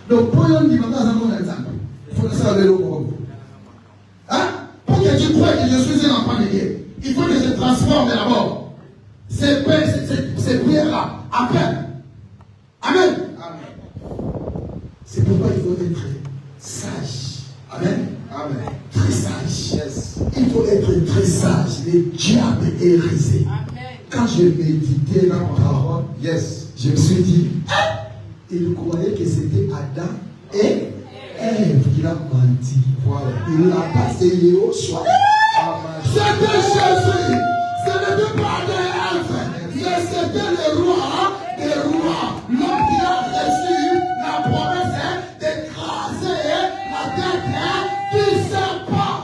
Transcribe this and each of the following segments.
Donc, pour y aller, il faut savoir le monde. Hein? Pour que tu crois que je suis un enfant de Dieu, il faut que je transforme d'abord ces prières-là. Après. Amen. C'est pourquoi il faut être sage. Amen. Amen. Très sage. Yes. Il faut être très sage. Le diable est risé. Quand je méditais dans la parole, Yes. je me suis dit, il croyait que c'était Adam et Ève qui l'a menti. Voilà. Il l'a passé au choix. C'était Jésus. Ce n'était pas Ève, mais c'était le roi des rois. L'homme qui a reçu la promesse d'écraser la tête du serpent.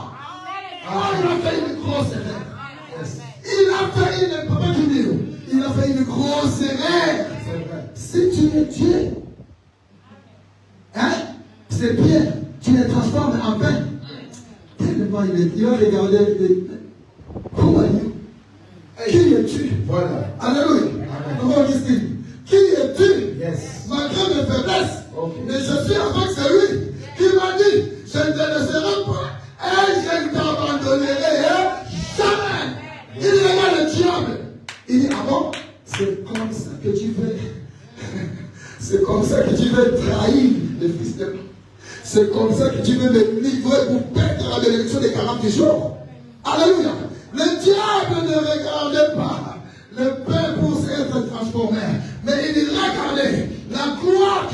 Ah, il a fait une grosse erreur. Il a fait une grosse erreur. Si tu es Dieu, hein, c'est bien, tu les transformes en pain. Tellement il va regarder. Comment qui es-tu? Voilà. Alléluia. Comment dit-il? Qui es-tu? Yes. Malgré mes faiblesses. Okay. Mais je suis avec celui qui m'a dit, je ne te laisserai pas et je ne t'abandonnerai jamais. Il regarde le diable. Il dit, ah bon? C'est comme ça que tu veux. C'est comme ça que tu veux trahir le fils de Dieu. C'est comme ça que tu veux me livrer pour perdre la bénédiction des 40 jours. Alléluia. Le diable ne regardait pas le peuple pour être transformé. Mais il regardait la gloire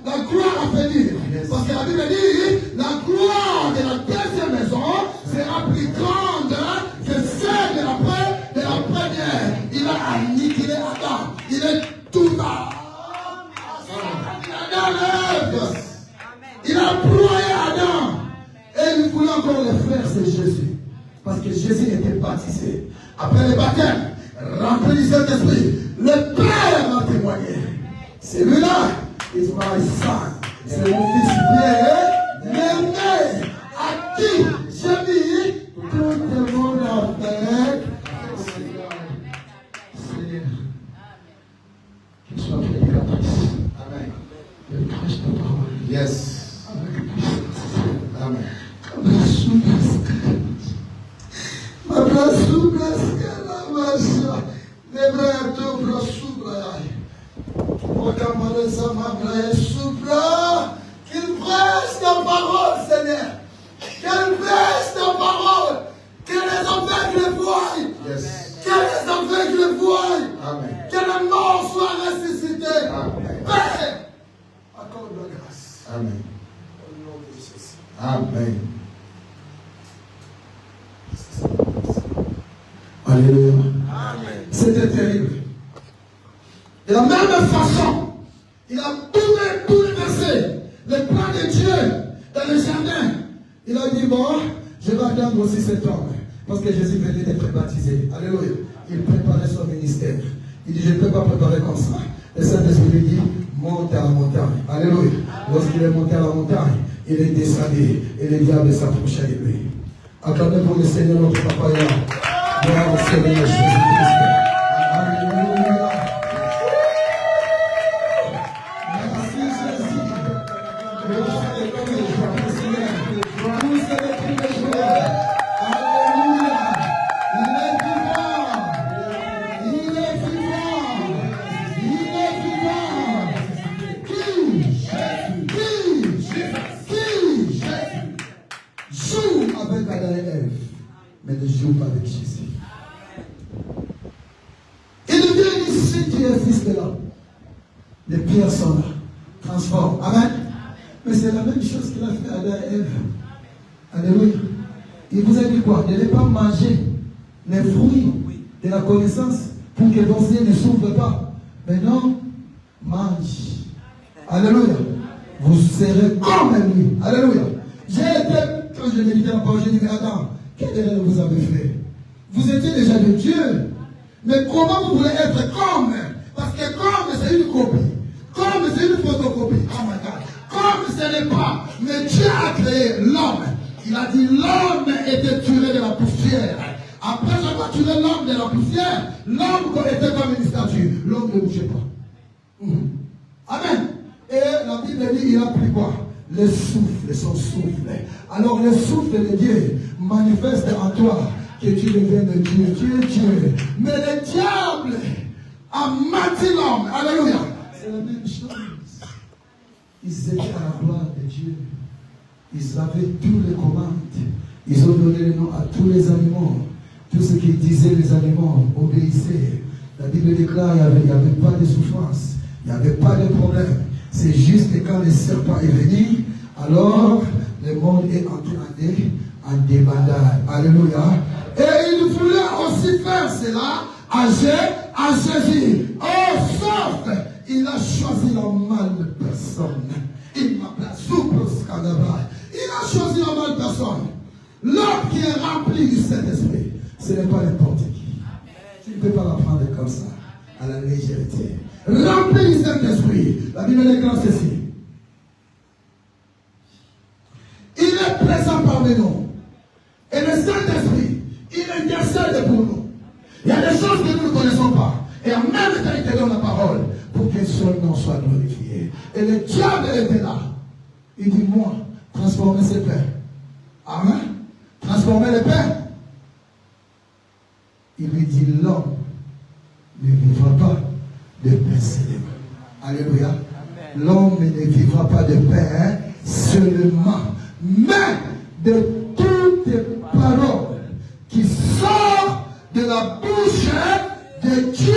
à venir. Parce que la Bible dit, la gloire de la deuxième maison sera plus grande que celle de la première. Il a aniquilé Adam. Il est tout là. Il a broyé Adam. Et il voulait encore le faire, c'est Jésus. Parce que Jésus était baptisé. Après le baptême, rempli du Saint-Esprit, le Père a témoigné. Celui-là, is my son. C'est mon fils bien-aimé, à qui j'ai mis tout le monde avec. Seigneur, qu'il soit prédicatrice. Amen. Je prêche ta parole. Yes. Avec puissance. Amen. Qu'il prêche ta parole, Seigneur. Qu'il prêche ta parole. Que les aveugles voient. Yes. Que les aveugles voient. Amen. Que les morts soient ressuscités. Amen. Père, accorde la grâce. Amen. Au nom de Jésus. Amen. Alléluia. Amen. C'était terrible. De la même façon, il a bouleversé le plan de Dieu dans le jardin. Il a dit, bon, je vais attendre aussi cet homme. Parce que Jésus venait d'être baptisé. Alléluia. Il préparait son ministère. Il dit, je ne peux pas préparer comme ça. Le Saint-Esprit lui dit, monte à la montagne. Alléluia. Lorsqu'il est monté à la montagne, il est descendu. Et le diable s'approchait de lui. Acclamez pour le Seigneur notre Papa. Gloire au Seigneur Jésus-Christ. Alléluia. Merci Jésus. Alléluia. Il est vivant. Il est vivant. Il est vivant. Qui joue avec Adam et Ève, mais ne joue pas avec Jésus. Il vient ici, tu es fils de l'homme. Les pierres sont là. Transforme. Amen. Mais c'est la même chose qu'il a fait à Adam et Ève. Alléluia. Il vous a dit quoi? Ne pas manger les fruits de la connaissance pour que vos yeux ne s'ouvrent pas. Mais non, mange. Alléluia. Vous serez comme lui. Alléluia. J'ai été, quand je méditais la parole, j'ai dit, mais attends, quelle erreur vous avez fait? Vous étiez déjà de Dieu. Mais comment vous voulez être comme? Parce que comme c'est une copie. Comme c'est une photocopie. Oh my God. Comme ce n'est pas. Mais Dieu a créé l'homme. Il a dit l'homme était tiré de la poussière. Après avoir tiré l'homme de la poussière, l'homme était comme une statue. L'homme ne bougeait pas. Amen. Et la Bible Bible dit, il a pris quoi? Le souffle, son souffle. Alors le souffle de Dieu manifeste en toi que tu deviens de Dieu. Tu es Dieu. Mais le diable a menti l'homme. Alléluia. C'est la même chose. Ils étaient à la gloire de Dieu. Ils avaient tous les commandes. Ils ont donné le nom à tous les animaux. Tout ce qu'ils disaient, les animaux obéissaient. La Bible déclare qu'il n'y avait pas de souffrance. Il n'y avait pas de problème. C'est juste que quand le serpent est venu, alors le monde est entré en débandade. Alléluia. Et il voulait aussi faire cela à Jésus. Oh, sauf il a choisi la mal personne. Il m'appelle souple scandale. Il a choisi la mal personne. L'homme qui est rempli du Saint-Esprit, ce n'est pas n'importe qui. Tu ne peux pas l'apprendre comme ça, à la légèreté. Rempli du Saint-Esprit. La Bible déclare ceci. Il est présent parmi nous. Et le Saint-Esprit, il intercède pour nous. Il y a des choses que nous ne connaissons pas. Et en même temps, il te donne la parole pour que son nom soit glorifié. Et le diable était là. Il dit, moi, transformer ses pères. Amen. Transformer les pères. Il lui dit, l'homme ne vivra pas de pain seulement. Alléluia. L'homme ne vivra pas de pain seulement, mais de toutes les paroles qui sortent de la bouche de Dieu.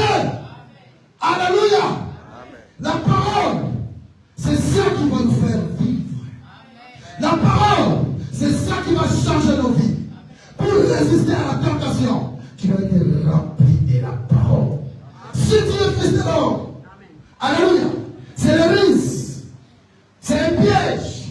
Alléluia. La parole, c'est ça qui va nous faire vivre. La parole, c'est ça qui va changer nos vies. Pour résister à la tentation, tu vas être rempli de la parole. Si tu es fils de l'homme, alléluia, c'est le risque, c'est un piège.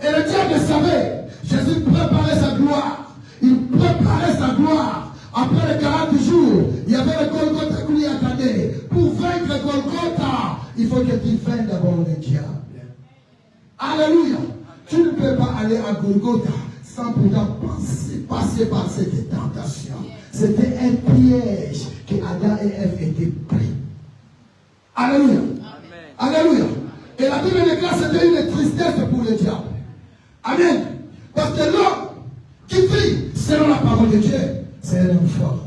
Et le diable savait, Jésus préparait sa gloire. Il préparait sa gloire. Après les 40 jours, il y avait le Golgotha qui lui attendait. Pour vaincre le Golgotha, il faut que tu vainques d'abord le diable. Alléluia. Tu ne peux pas aller à Golgotha sans pourtant passer par cette tentation. C'était un piège que Adam et Ève étaient pris. Alléluia. Amen. Alléluia. Et la Bible déclare que c'était une tristesse pour le diable. Amen. Parce que l'homme qui vit selon la parole de Dieu, c'est un homme fort.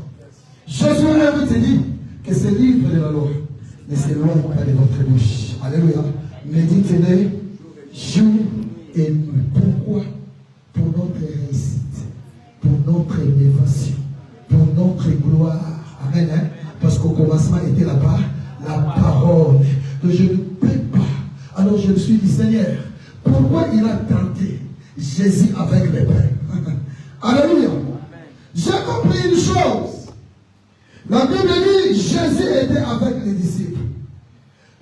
Josué veut te dire que c'est livre de la loi, mais c'est loin pas de votre bouche. Alléluia. Méditez-le jour et nuit. Pourquoi? Pour notre réussite, pour notre élévation, pour notre gloire. Amen. Hein? Parce qu'au commencement était là-bas la parole. Que je ne peux pas. Alors je me suis dit, Seigneur, pourquoi il a tenté Jésus avec les pains? Alléluia. J'ai compris une chose. La Bible dit, Jésus était avec les disciples.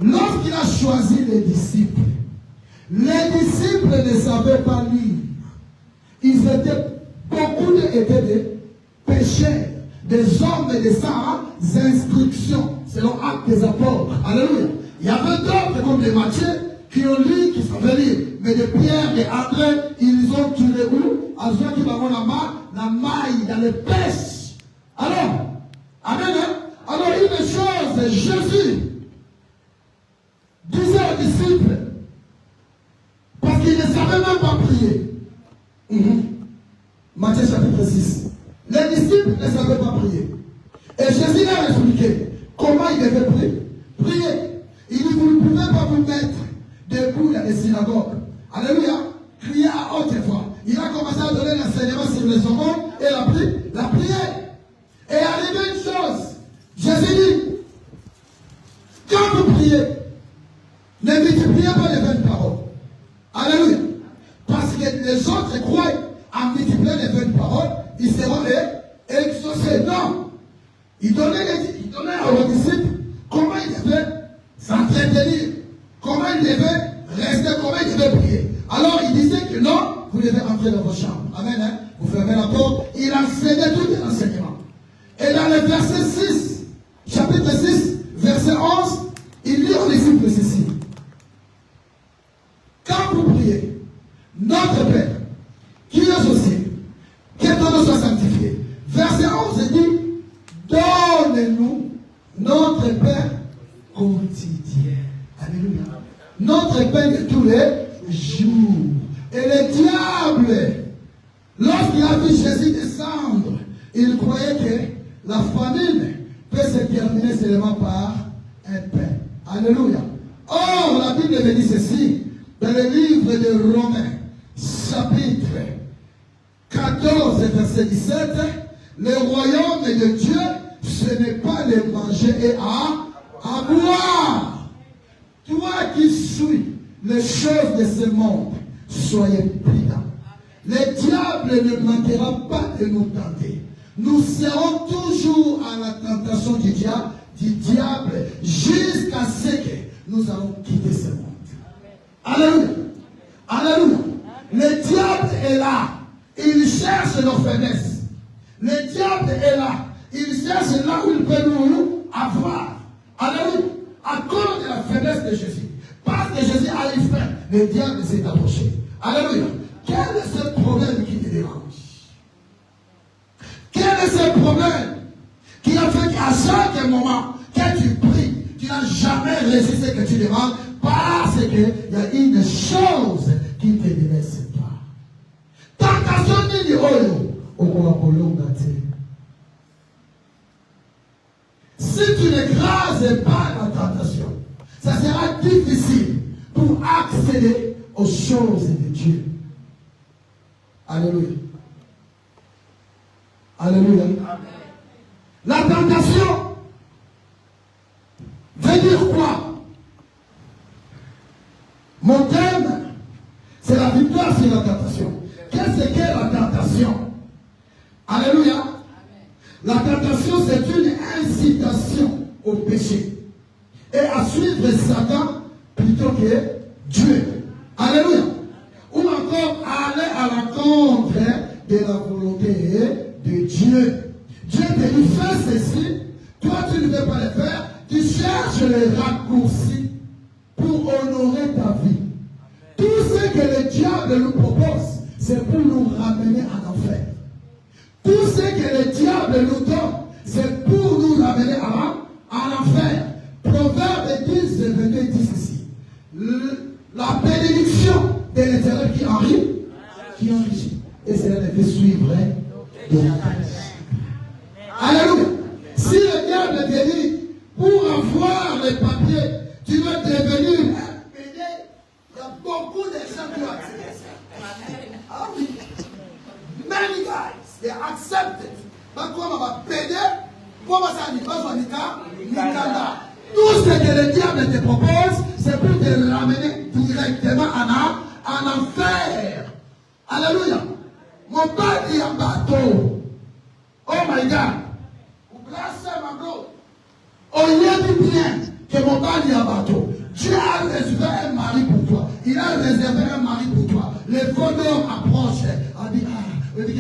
Lorsqu'il a choisi les disciples ne savaient pas lire. Ils étaient, beaucoup étaient des pécheurs, des hommes et des sans instructions, selon Actes des Apôtres. Alléluia. Il y avait d'autres comme des Matthieu qui ont lu, qui savaient lire. Mais de Pierre et André, ils ont tué où? À ceux qui vont la maille dans les pêches. Alors, amen. Alors une chose, Jésus disait aux disciples, parce qu'ils ne savaient même pas prier. Matthieu chapitre 6. Les disciples ne savaient pas prier. Et Jésus leur a expliqué comment ils devaient prier. Il dit, vous ne pouvez pas vous mettre debout dans les synagogues. Alléluia. Crier à haute voix. Il a commencé à donner l'enseignement sur les secondes et la prière. Et arrivé une chose. Jésus dit, quand vous priez, ne multipliez pas les vaines paroles. Alléluia. Parce que les autres croient en multiplier les vaines paroles, ils seront exaucés. Non. Il donnait à leurs disciples comment ils devaient s'entretenir, comment ils devaient rester, comment ils devaient prier. Alors il disait que non, vous devez entrer dans vos chambres. Amen. Hein? Vous fermez la porte. Il enseignait tout l'enseignement. Et dans le verset 6, chapitre 6, verset 11, il dit aux disciples ceci. Quand vous priez, notre Père, qui est aux cieux, que ton nom soit sanctifié. Verset 11 dit, donne-nous notre Père quotidien. Alléluia. notre pain de tous les jours. Et le diable, lorsqu'il a vu Jésus descendre, il croyait que la famine peut se terminer seulement par un pain. Alléluia. Or, la Bible me dit ceci, dans le livre de Romains, chapitre 14, verset 17, le royaume de Dieu, ce n'est pas de manger et à boire. Toi qui suis les choses de ce monde, soyez prudents. Le diable ne manquera pas de nous tenter. Nous serons toujours à la tentation du diable jusqu'à ce que nous allons quitter ce monde. Alléluia. Alléluia. Le diable est là. Il cherche nos faiblesses. Le diable est là. Il cherche là où il peut nous avoir. Alléluia. À cause de la faiblesse de Jésus. Parce que Jésus a eu faim, le diable s'est approché. Alléluia. Quel est ce problème qui te dérange? Quel est ce problème qui a fait qu'à chaque moment que tu pries, tu n'as jamais reçu ce que tu demandes parce qu'il y a une chose qui te délaisse pas. Tentation nini oyo okola kolonga te. Si tu n'écrases pas la tentation, ça sera difficile pour accéder aux choses de Dieu. Alléluia. Alléluia. Amen. La tentation veut dire quoi? Mon thème, c'est la victoire sur la tentation. Qu'est-ce qu'est la tentation? Alléluia. Amen. La tentation, c'est une incitation au péché et à suivre Satan plutôt que Dieu. Alléluia. Ou encore aller à l'encontre de la volonté de Dieu. Dieu te dit fais ceci, toi tu ne veux pas le faire, tu cherches les raccourcis pour honorer ta vie. Tout ce que le diable nous propose, c'est pour nous ramener en enfer. Tout ce que le diable nous donne, c'est pour nous ramener à l'enfer. Proverbe 10, 22 dit ceci. La bénédiction de l'Éternel qui enrichit. Et cela ne fait suivre de Alléluia. Si le diable te dit, pour avoir les papiers, tu veux devenir un PD, il y a beaucoup de gens qui ont accepté ça. Ah oui. Many guys, they accept it. But comme on va PD, comme ça n'est pas Nikanda. Tout ce que le diable te propose, c'est pour te ramener directement en enfer. Alléluia. Mon père dit un bateau. Oh my God. Vous placez ma bro. On lui a dit bien que mon père dit un bateau. Dieu a réservé un mari pour toi. Il a réservé un mari pour toi. Les voleurs approchent. Il dit,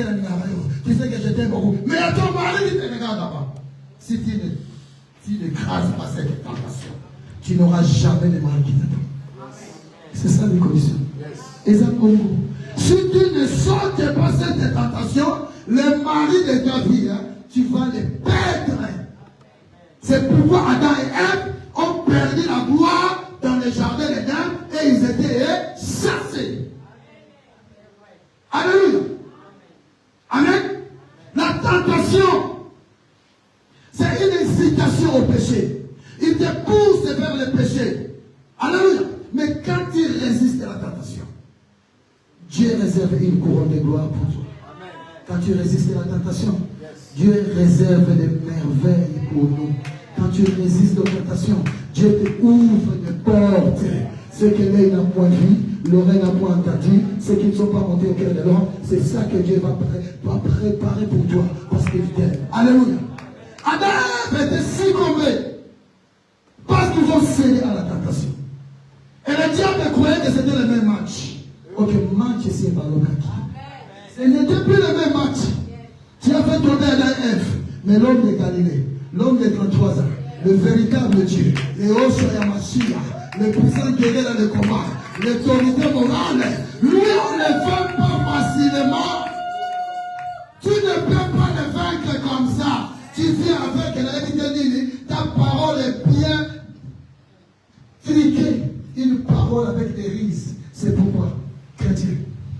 tu sais que je t'aime beaucoup. Mais ton mari qui te regarde là-bas. Si tu n'écrases pas cette tentation, tu n'auras jamais de mari qui t'aime. C'est ça les conditions. Et ça, Congo. Si tu ne sautes pas cette tentation, le mari de ta vie, tu vas les perdre. C'est pourquoi Adam et Ève ont perdu la gloire dans le jardin d'Éden et ils étaient chassés. Alléluia. Amen. La tentation, c'est une incitation au péché. Il te pousse vers le péché. Alléluia. Mais quand tu résistes à la tentation, Dieu réserve une couronne de gloire pour toi. Amen. Quand tu résistes à la tentation, Dieu réserve des merveilles pour nous. Quand tu résistes aux tentations, Dieu te ouvre des portes. Ce que l'œil n'a point vu, l'oreille n'a point entendu, ceux qui ne sont pas montés au cœur de l'homme, c'est ça que Dieu va préparer pour toi, parce qu'il t'aime. Alléluia. Adam était succombé parce qu'ils ont cédé à la tentation. Et le diable croyait que c'était le même match. Ok, match ici est ballon kaki. Ce n'était plus le même match. Tu as fait tomber Adam et Ève, mais l'homme de Galilée, l'homme de 33 ans, le véritable Dieu, le Oshoyamashia, le puissant guerrier dans le combat, l'autorité morale, lui on ne veut pas facilement. Tu ne peux pas le vaincre comme ça. Tu viens avec la ta parole est bien friquée. Une parole l'église. C'est pourquoi, chrétiens,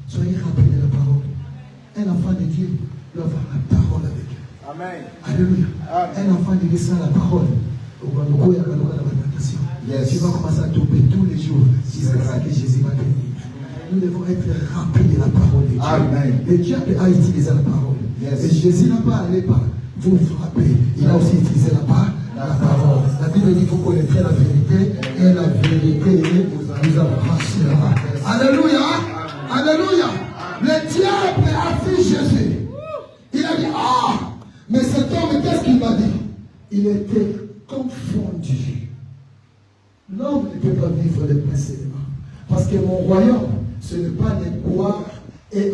soyez rappelés de la parole. Un enfant de Dieu doit avoir la parole avec lui. Amen. Alléluia. Amen. Un enfant de Dieu sans la parole. Yes. Tu vas commencer à tomber tous les jours. Si c'est ça que Jésus va te dire. Nous devons être remplis de la parole de Dieu. Amen. Le diable a utilisé la parole. Yes. Et Jésus n'a pas allé par vous frapper. Il a aussi utilisé la parole. La Bible dit que vous connaîtrez la vérité et la vérité vous affranchira. Alléluia. Alléluia. Le diable a vu Jésus. Il a dit, mais cet homme, qu'est-ce qu'il m'a dit? Il était confondu. L'homme ne peut pas vivre de pain seulement. Parce que mon royaume, ce n'est pas de boire et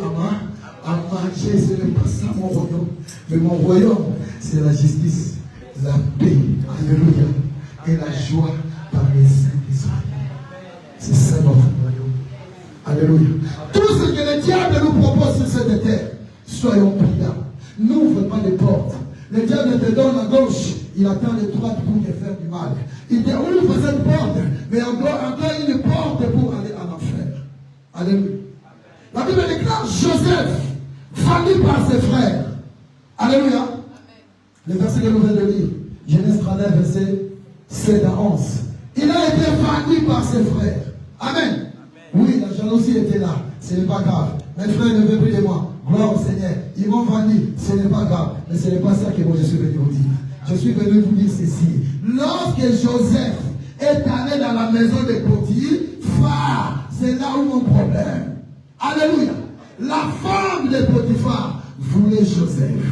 à manger, ce n'est pas ça mon royaume. Mais mon royaume, c'est la justice, la paix, alléluia, et la joie par les Saint-Esprit. C'est ça notre royaume. Alléluia. Tout ce que le diable nous propose sur cette terre, soyons prudents. N'ouvre pas les portes. Le diable te donne à gauche, il attend les droites pour te faire du mal. Il te ouvre cette porte, mais encore une porte pour aller en enfer. Alléluia. La Bible déclare Joseph, vendu par ses frères. Alléluia. Le verset que nous venons de lire, Genèse 39, verset 7 à 11. Il a été vendu par ses frères. Amen. Oui, la jalousie était là. Ce n'est pas grave. Mes frères ne veulent plus de moi. Gloire au Seigneur. Ils m'ont vendu. Ce n'est pas grave. Mais ce n'est pas ça que moi je suis venu vous dire. Je suis venu vous dire ceci. Lorsque Joseph est allé dans la maison de Potiphar, c'est là où mon problème. Alléluia. La femme de Potiphar voulait Joseph.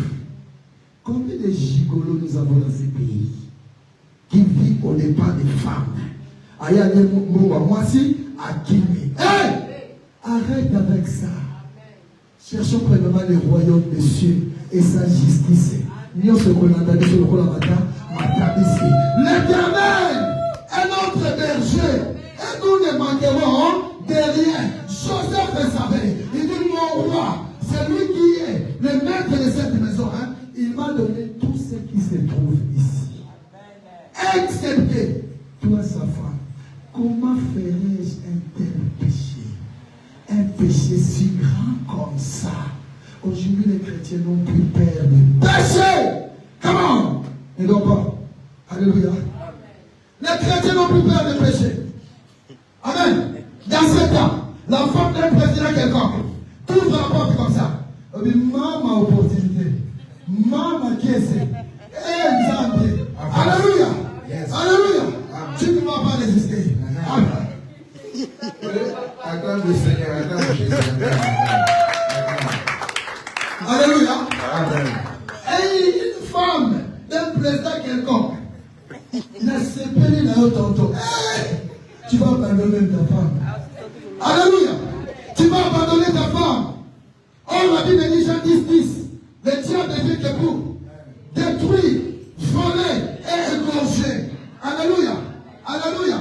Combien de gigolos nous avons dans ces pays qui vivent au départ des femmes? Ayane moi si à Kimi. Arrête avec ça. Cherchons premièrement le royaume des cieux et sa justice. L'éternel est notre berger et nous ne manquerons de rien. Joseph le savait. Il dit mon roi, c'est lui qui est le maître de cette maison. Il m'a donné tout ce qui se trouve ici. Excepté toi sa femme. Comment ferais-je un tel péché? Un péché si grand comme ça. Aujourd'hui, les chrétiens n'ont plus peur de péché. Comment? Ils n'ont pas. Alléluia. Les chrétiens n'ont plus peur de péché. Amen. Dans ce temps, la femme d'un président quelconque ouvre la porte comme ça. Elle dit, maman opportunité. Maman qui est exemple. Alléluia. Yes. Alléluia. Amen. Tu ne vas pas résister. Amen. Acclame le Seigneur, acclame Jésus. Alléluia. Amen. Et une femme d'un président quelconque n'a séparé la haute tonton. Tu vas abandonner ta femme. Alléluia. Tu vas abandonner ta femme. Or la Bible dit Jean 10:10. Le diable ne vient que pour détruire, voler et égorger. Alléluia. Alléluia.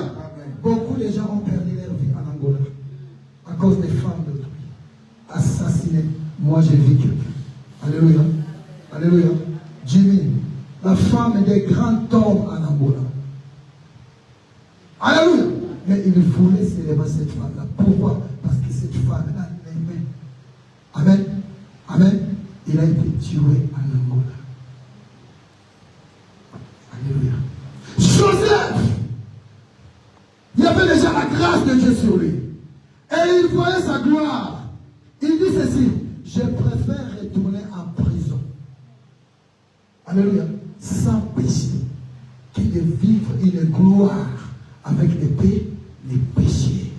Beaucoup de gens ont perdu leur vie en Angola à cause des femmes d'autrui. Assassinées. Moi j'ai vu quelqu'un. Alléluia. Alléluia. Jimmy, la femme des grands hommes en Angola. Alléluia. Mais il voulait célébrer cette femme-là. Pourquoi? Parce que cette femme-là l'aimait. Amen. Amen. Il a été tué en Angola. Alléluia. Joseph, il y avait déjà la grâce de Dieu sur lui. Et il voyait sa gloire. Il dit ceci, je préfère retourner en prison. Alléluia. Sans péché. Que de vivre une gloire avec les péchés.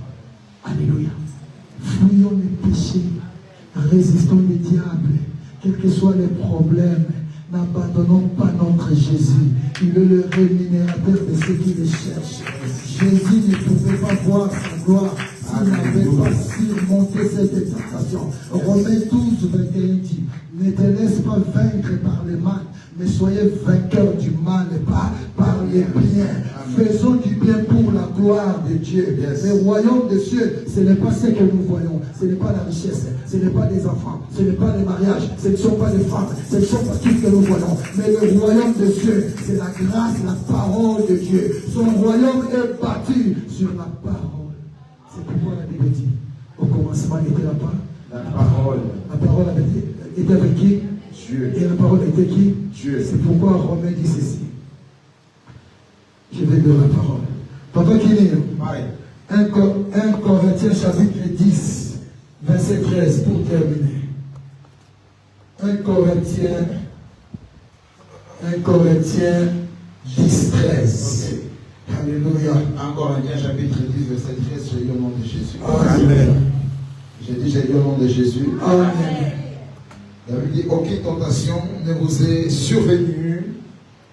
Alléluia. Fuyons les péchés. Résistons le diable. Quels que soient les problèmes, n'abandonnons pas notre Jésus. Il est le rémunérateur de ceux qui le cherchent. Jésus ne pouvait pas voir sa gloire s'il n'avait pas surmonté cette tentation. Romains 12, 21 dit, ne te laisse pas vaincre par le mal, mais soyez vainqueurs du mal par les biens. Faisons du bien pour la gloire de Dieu. Yes. Le royaume des cieux, ce n'est pas ce que nous voyons. Ce n'est pas la richesse. Ce n'est pas des enfants. Ce n'est pas les mariages. Ce ne sont pas des femmes. Ce ne sont pas tout ce que nous voyons. Mais le royaume des cieux, c'est la grâce, la parole de Dieu. Son royaume est bâti sur la parole. C'est pourquoi la Bible dit, au commencement était la parole. La parole. La parole était avec qui? Dieu. Et la parole était qui? Dieu. C'est pourquoi Romain dit ceci. Je vais lire la parole. Papa qui est 1 Corinthiens chapitre 10, verset 13 pour terminer. 1 Corinthiens 10, 13. Okay. Alléluia. 1 Corinthiens chapitre 10, verset 13, j'ai dit au nom de Jésus. Amen. J'ai dit au nom de Jésus. Amen. La Bible dit, aucune tentation ne vous est survenue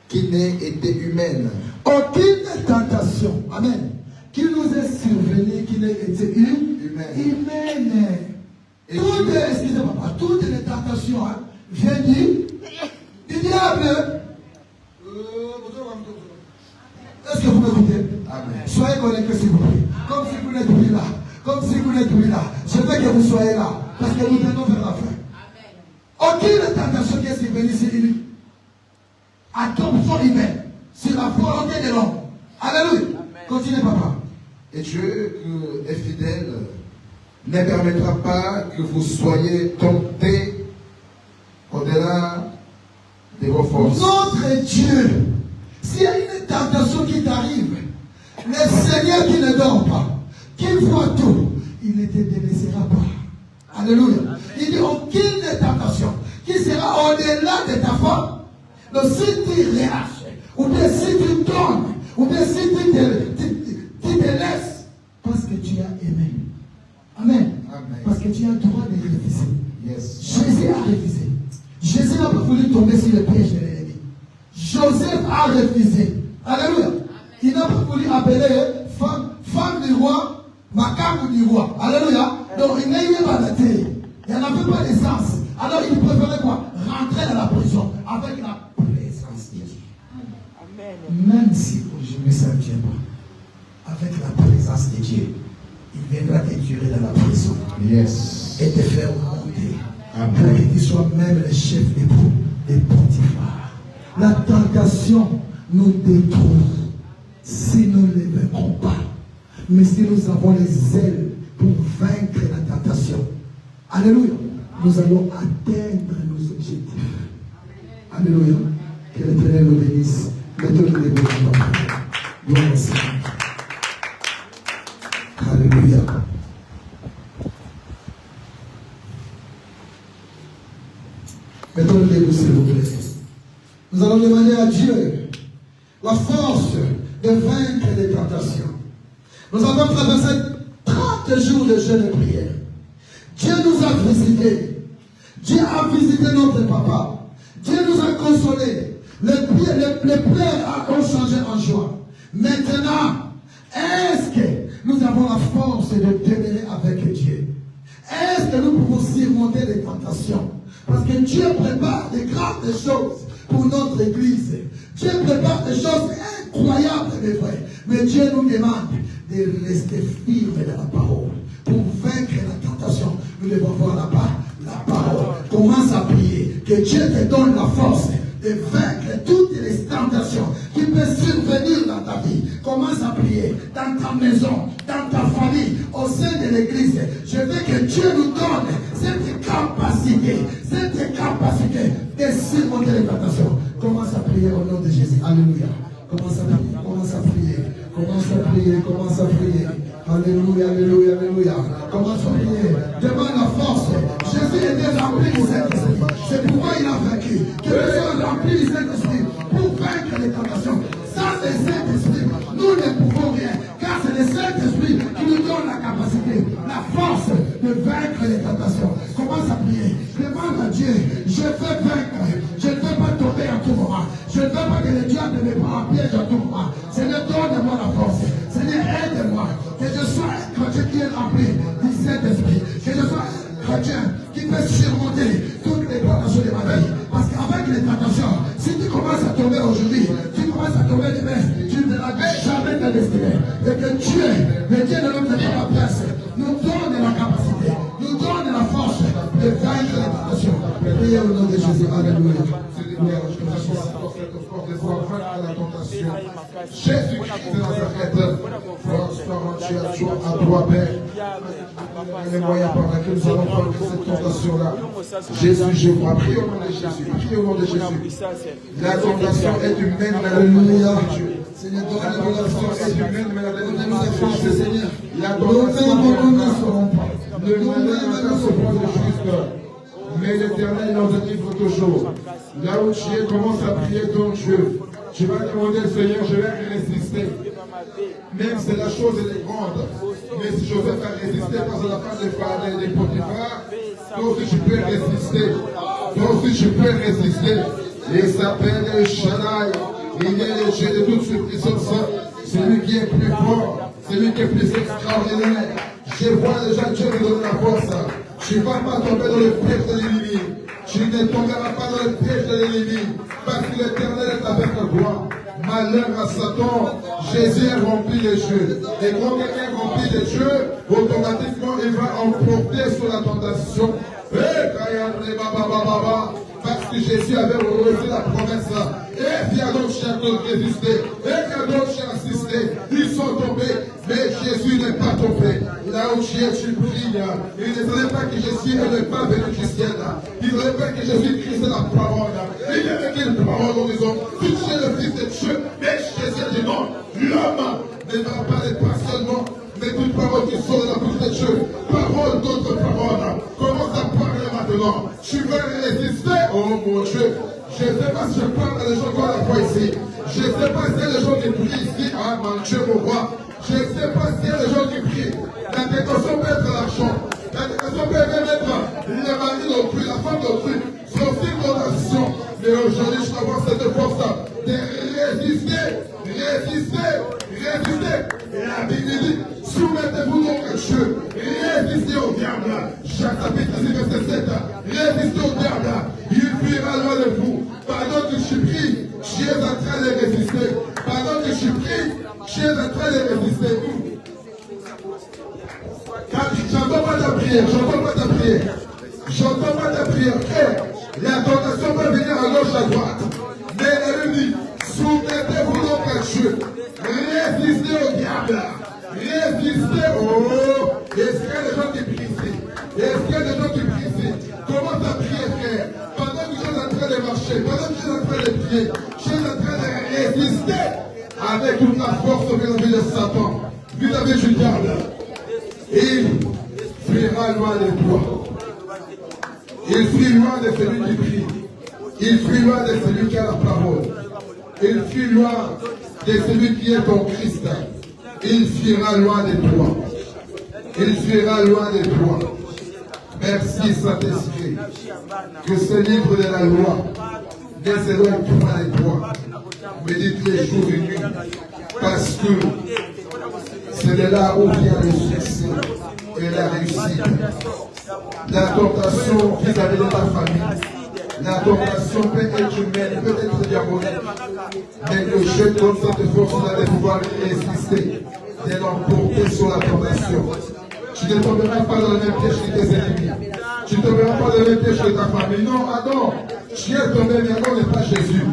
qui n'ait été humaine. Aucune tentation, amen, qui nous est survenue, qui n'ait été humaine. Excusez-moi, toutes les tentations viennent du diable. Est-ce que vous m'écoutez? Amen. Soyez connectés s'il vous plaît. Comme si vous n'êtes plus là. Comme si vous n'êtes plus là. Je veux que vous soyez là. Parce que nous tendons vers la fin. Aucune tentation qui est survenue, c'est une attention humaine. C'est la volonté de l'homme. Alléluia. Continuez, papa. Et Dieu qui est fidèle ne permettra pas que vous soyez tentés au-delà de vos forces. Notre Dieu, s'il y a une tentation qui t'arrive, le Seigneur qui ne dort pas, qui voit tout, il ne te délaissera pas. Alléluia. Il dit aucune tentation qui sera au-delà de ta foi. Donc si tu relâches, ou bien si tu donnes, ou bien si tu te laisses, parce que tu as aimé. Amen. Amen. Parce que tu as le droit de refuser. Yes. Jésus a refusé. Jésus n'a pas voulu tomber sur le piège de l'ennemi. Joseph a refusé. Alléluia. Il n'a pas voulu appeler femme du roi, macabre du roi. Alléluia. Donc il n'a eu pas de terre. Il n'en avait pas d'essence. Alors il préférait quoi? Rentrer dans la prison avec la présence de Dieu. Amen. Même si aujourd'hui ça ne vient pas, avec la présence de Dieu, il viendra te tuer dans la prison. Yes. Et te faire monter. Amen. Pour que tu sois même le chef des Potiphar. La tentation nous détruit si nous ne le vaincrons pas. Mais si nous avons les ailes pour vaincre la tentation, alléluia, nous allons atteindre nos objectifs. Alléluia. Que l'Éternel nous bénisse. Mettons-nous les mains dans la prière. Gloire au Seigneur. Alléluia. Mettons-nous les mains, s'il vous plaît. Nous allons demander à Dieu la force de vaincre les tentations. Nous avons traversé 30 jours de jeûne et prière. Dieu nous a visités. Dieu a visité notre papa. Dieu nous a consolés. Les pleurs ont changé en joie. Maintenant, est-ce que nous avons la force de demeurer avec Dieu? Est-ce que nous pouvons surmonter les tentations? Parce que Dieu prépare de grandes choses pour notre église. Dieu prépare des choses incroyables, mes frères. Mais Dieu nous demande de rester firme dans la parole. Pour vaincre la tentation, nous devons voir la parole. Commence à prier. Que Dieu te donne la force de vaincre toutes les tentations qui peuvent survenir dans ta vie. Commence à prier dans ta maison, dans ta famille, au sein de l'église. Je veux que Dieu nous donne cette capacité de surmonter les tentations. Commence à prier au nom de Jésus. Alléluia. Commence à prier, commence à prier, commence à prier, commence à prier. Alléluia, alléluia, alléluia. Commence à prier. Demande la force. Jésus était rempli du Saint-Esprit. C'est pourquoi il a vaincu. Que nous soyons remplis du Saint-Esprit pour vaincre les tentations. Sans le Saint-Esprit, nous ne pouvons rien. Car c'est le Saint-Esprit qui nous donne la capacité, la force de vaincre les tentations. Commence à prier. Demande à Dieu, je veux vaincre. Je ne veux pas tomber en tout moment. Je ne veux pas que le diable me prenne en piège en tout moment. Seigneur, donne-moi la force. Seigneur, aide-moi. Que je sois un chrétien qui est rempli du Saint-Esprit. Que je sois un chrétien qui peut surmonter toutes les tentations de ma vie. Parce qu'avec les tentations, si tu commences à tomber aujourd'hui, tu commences à tomber demain, tu ne n'arrives jamais ta destinée. Et que Dieu, le Dieu de l'homme de la place, nous donne la capacité, nous donne la force de vaincre les tentations. Priez au nom de Jésus. Alléluia. Jésus-Christ de Nazareth, force, tu as toujours à toi, Père. Les moyens par lesquels nous allons prendre cette tentation-là. Jésus, je crois. Prie au nom de Jésus. Prie au nom de Jésus. La tentation est humaine, mais la délivrance de Dieu. Seigneur, La tentation est humaine, mais la délivrance de Dieu. Seigneur. La Nos tentation pères ne seront pas. ne malheur se prend de juste. Mais l'Éternel nous délivre toujours. Là où tu es, commence à prier ton Dieu. Tu vas demander au Seigneur, je vais résister. Même si la chose elle est grande. Mais si Joseph a résisté face à la fin des Potiphar, toi aussi tu peux résister. Toi aussi tu peux résister. Il s'appelle El Shaddai. Il est le Dieu de toute puissance. C'est lui qui est plus fort. C'est lui qui est plus extraordinaire. Je vois déjà Dieu nous donner la force. Tu ne vas pas tomber dans le piège de l'ennemi. Tu ne tomberas pas dans le piège de l'ennemi. Parce que l'Éternel est avec toi. Malheur à Satan, Jésus est rempli de Dieu. Et quand quelqu'un est rempli de Dieu, automatiquement il va emporter sur la tentation. Parce que Jésus avait reçu la promesse. Et il y a d'autres chiens qui ont résisté. Et il y a d'autres chiens assistés. Ils sont tombés. Mais Jésus n'est pas tombé. Là où tu es, tu pries. Il ne savait pas que Jésus n'est pas venu du ciel. Il ne savait pas que Jésus-Christ est la parole. Il avait qu'une parole en disant, tu es le Fils de Dieu. Mais Jésus dit non, l'homme ne va pas être seulement, mais toute parole qui sort de la bouche de Dieu. Parole contre parole. Commence à parler maintenant. Tu veux résister? Oh mon Dieu. Je ne sais pas si je parle à des gens qui ont la foi ici. Je ne sais pas si il y a des gens qui prient ici. Ah mon Dieu, mon roi. Je ne sais pas s'il y a des gens qui prient. La tentation peut être l'argent. La tentation peut même être le mari d'autrui, la femme d'autrui. C'est aussi une tentation. Mais aujourd'hui, je dois avoir cette force de résister. Résister. Résister. Et la Bible dit, soumettez-vous donc à Dieu. Résistez au diable. Jacques chapitre 6, verset 7. Résistez au diable. Il fuira loin de vous. Pendant que je prie, tu es en train de résister. Pendant que je prie, tu es en train de résister. J'entends pas ta prière, j'entends pas ta prière. J'entends pas ta prière. La tentation peut venir à gauche, à droite. Mais la Bible dit, soumettez-vous donc à Dieu. Résistez au diable. Résistez. Oh, est-ce qu'il y a des gens qui prient ici? Est-ce qu'il y a des gens qui prient ici? Comment ta prière, frère? Pendant que je suis en train de marcher, pendant que je suis en train de prier, je suis en train de résister avec toute la force vis-à-vis de Satan, vis-à-vis du diable. Il fuira loin de toi. Il fuit loin de celui qui prie. Il fuit loin de celui qui a la parole. Il fuit loin de celui qui est ton Christ. Il fuira loin de toi. Il fuira loin de toi. Merci Saint-Esprit. Que ce livre de la loi ne s'éloigne pas de toi. Médite les jours et nuits. Parce que c'est de là où vient le succès et la réussite. La tentation vis-à-vis de ta famille. La tentation peut être humaine, peut être diabolique. Mais que je donne cette force-là de pouvoir résister, de l'emporter sur la tentation. Tu ne tomberas pas dans le même piège que tes ennemis. Tu ne tomberas pas dans le même piège que ta famille. Non, Adam, tu es tombé, mais Adam n'est pas Jésus.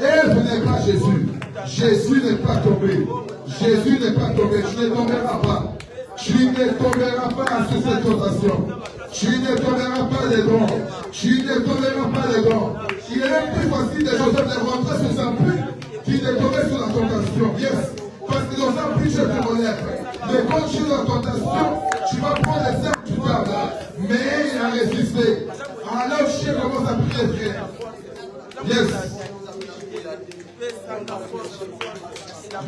Ève n'est pas Jésus. Jésus n'est pas tombé. Jésus n'est pas tombé. Tu ne tomberas pas. Tu ne tomberas pas sur cette tentation. Tu ne tomberas pas dedans. Tu ne tomberas pas dedans. Il est même plus facile de Joseph de rentrer sur sa pluie qu'il de tomber sur la tentation. Yes. Parce que dans un pluie, je te relève. Mais quand tu es dans la tentation, tu vas prendre les ailes du diable. Mais il a résisté. Alors je commence à prier, frère. Yes.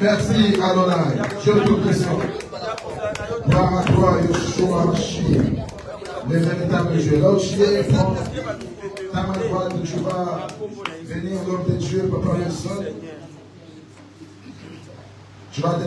Merci Adonai. Je te puissant. Par toi, Yeshua Mashiach. Le véritable Dieu. Là où tu es, prends ta main droite, tu vas venir l'homme de Dieu, Papa Nelson. Tu vas